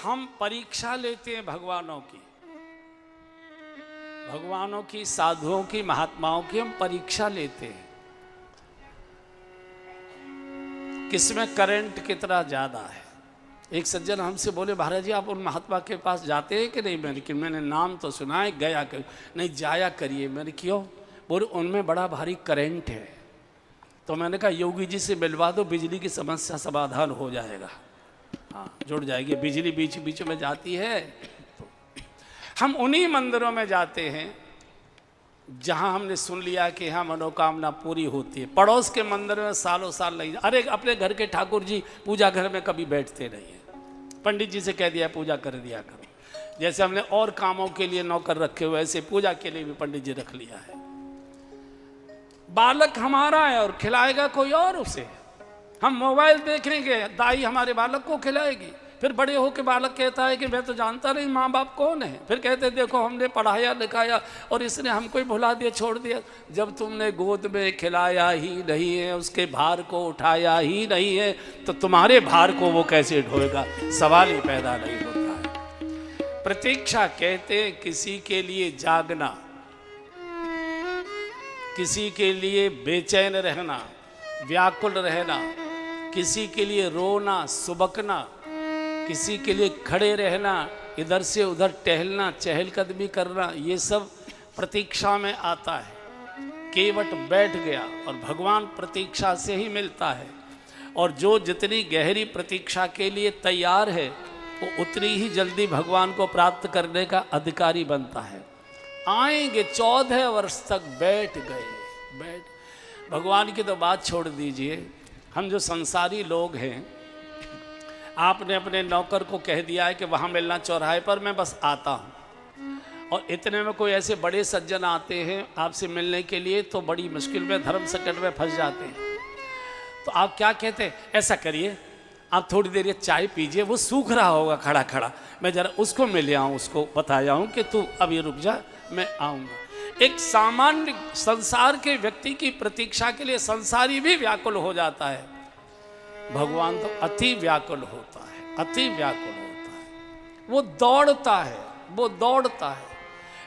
हम परीक्षा लेते हैं भगवानों की, साधुओं की, महात्माओं की हम परीक्षा लेते हैं। किसमें करंट कितना ज्यादा है। एक सज्जन हमसे बोले, महाराज जी आप उन महात्मा के पास जाते हैं कि नहीं? मैंने नाम तो सुना है, गया कर नहीं, जाया करिए। मैंने क्यों? बोले उनमें बड़ा भारी करंट है। तो मैंने कहा योगी जी से मिलवा दो, बिजली की समस्या समाधान हो जाएगा। हाँ, जुड़ जाएगी। बिजली बीच बीच में जाती है। तो हम उन्हीं मंदिरों में जाते हैं जहां हमने सुन लिया कि यहाँ मनोकामना पूरी होती है। पड़ोस के मंदिर में सालों साल नहीं। अरे अपने घर के ठाकुर जी पूजा घर में कभी बैठते नहीं है। पंडित जी से कह दिया पूजा कर दिया करो। जैसे हमने और कामों के लिए नौकर रखे हुए, ऐसे पूजा के लिए भी पंडित जी रख लिया है। बालक हमारा है और खिलाएगा कोई और उसे। हम मोबाइल देखेंगे, दाई हमारे बालक को खिलाएगी। फिर बड़े होकर बालक कहता है कि मैं तो जानता नहीं माँ बाप कौन है। फिर कहते देखो हमने पढ़ाया लिखाया और इसने हमको ही भुला दिया, छोड़ दिया। जब तुमने गोद में खिलाया ही नहीं है, उसके भार को उठाया ही नहीं है, तो तुम्हारे भार को वो कैसे ढोएगा? सवाल ही पैदा नहीं होता है। प्रतीक्षा कहते हैं किसी के लिए जागना, किसी के लिए बेचैन रहना, व्याकुल रहना, किसी के लिए रोना, सुबकना, किसी के लिए खड़े रहना, इधर से उधर टहलना, चहलकदमी करना, ये सब प्रतीक्षा में आता है। केवट बैठ गया और भगवान प्रतीक्षा से ही मिलता है। और जो जितनी गहरी प्रतीक्षा के लिए तैयार है वो उतनी ही जल्दी भगवान को प्राप्त करने का अधिकारी बनता है। आएंगे 14 वर्ष तक बैठ गए। भगवान की तो बात छोड़ दीजिए। हम जो संसारी लोग हैं, आपने अपने नौकर को कह दिया है कि वहाँ मिलना चौराहे पर, मैं बस आता हूँ। और इतने में कोई ऐसे बड़े सज्जन आते हैं आपसे मिलने के लिए, तो बड़ी मुश्किल में, धर्म संकट में फंस जाते हैं। तो आप क्या कहते हैं? ऐसा करिए आप थोड़ी देर ये चाय पीजिए, वो सूख रहा होगा खड़ा खड़ा, मैं जरा उसको मिल आऊँ, उसको बताया हूँ कि तू अभी रुक जा, मैं आऊँगा। एक सामान्य संसार के व्यक्ति की प्रतीक्षा के लिए संसारी भी व्याकुल हो जाता है। भगवान तो अति व्याकुल होता है, अति व्याकुल होता है। वो दौड़ता है।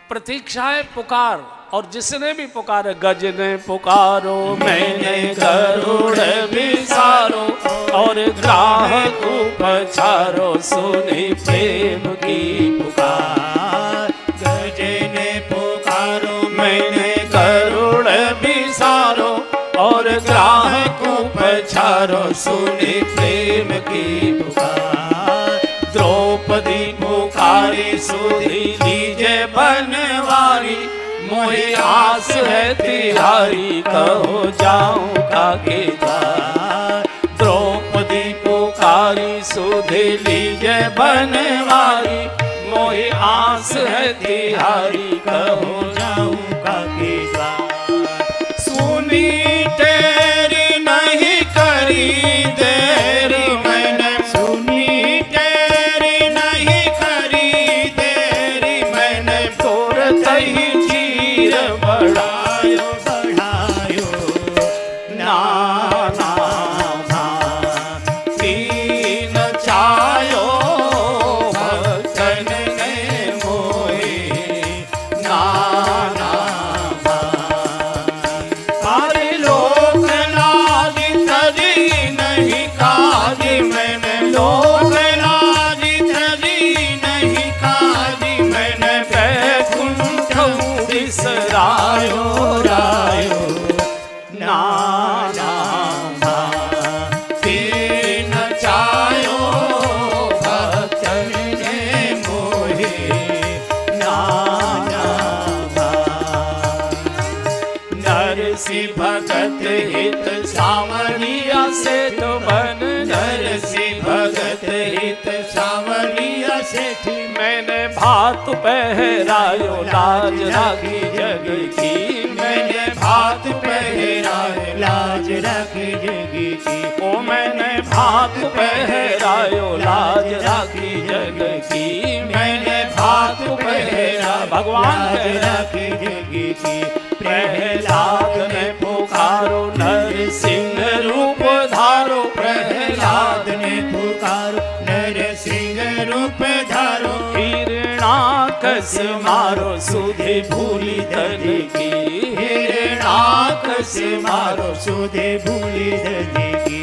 प्रतीक्षा है पुकार, और जिसने भी पुकारे, गज ने पुकारो मैंने गरुड़ बिसारो, और ग्राहक पछारो सुनी प्रेम की पुकार। गज ने पुकारो मैंने गरुड़ बिसारो, और ग्राहक पछारो सुनी प्रेम की पुकार। द्रौपदी पुकारी सुधी लीजे बनवारी, मोहि आस है तिहारी कहो जाऊं काके द्वार। द्रौपदी पुकारी सुधी लीजे बनवारी, मोहि आस है तिहारी कहो जाऊं काके द्वार। सुनी तेरी नहीं करी देरी, मैंने सुनी तेरी नहीं करी देरी, मैंने तुरंत ही चीर बढ़ायो नाना तीन चायो भक्तन ने मोहे नाना। सारे लोग लाजी तजी नहीं काजी, मैंने लोग लाजी तजी नहीं काजी, मैंने बैकुंठ बिसरायो रायो नाना तीन चायो भक्तन ने मोहे नाना। नरसी भगत हित सावरिया सेठ बन, नरसी भगत हित सावरिया सेठ, मैंने भात पहरायो लाज राखी जग की। मैंने भात पहरा लाज राखी जग की। ओ मैंने भात पहरायो लाज राखी जग की। मैंने भात पहरा भगवान लाज राखी जग की। प्रहलाद ने पुकारो नर सिंह रूप धारो, प्रहलाद ने पुकारो नर सिंह रूप पधारो हिरणाकस मारो सुधे भूली धन की, हिरणाकस मारो सुधे भूली धन की।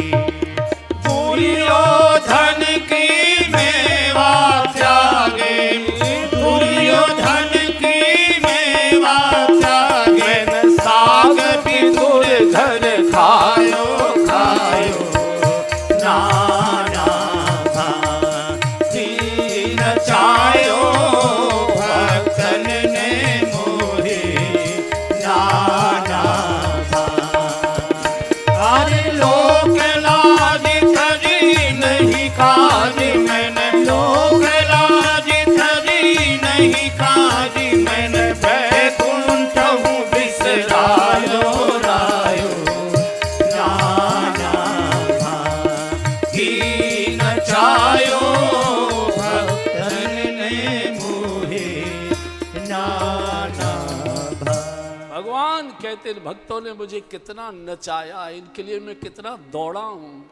भूलियो धन की मेवा त्यागे, भूलियो धन की मेवा त्यागे। मैंने साग विदुर घर खायो खायो नाना भांति नचायो, भक्तन ने मोहे नाना भांति। अरे लोक लाज धरी नहीं काज, मैंने लोक लाज धरी नहीं काज। मैंने बैकुंठ हूँ बिसरायो रायो, नाना भांति नचायो, भक्तन ने मोहे नाना भांति। भगवान कहते हैं भक्तों ने मुझे कितना नचाया, इनके लिए मैं कितना दौड़ा हूँ।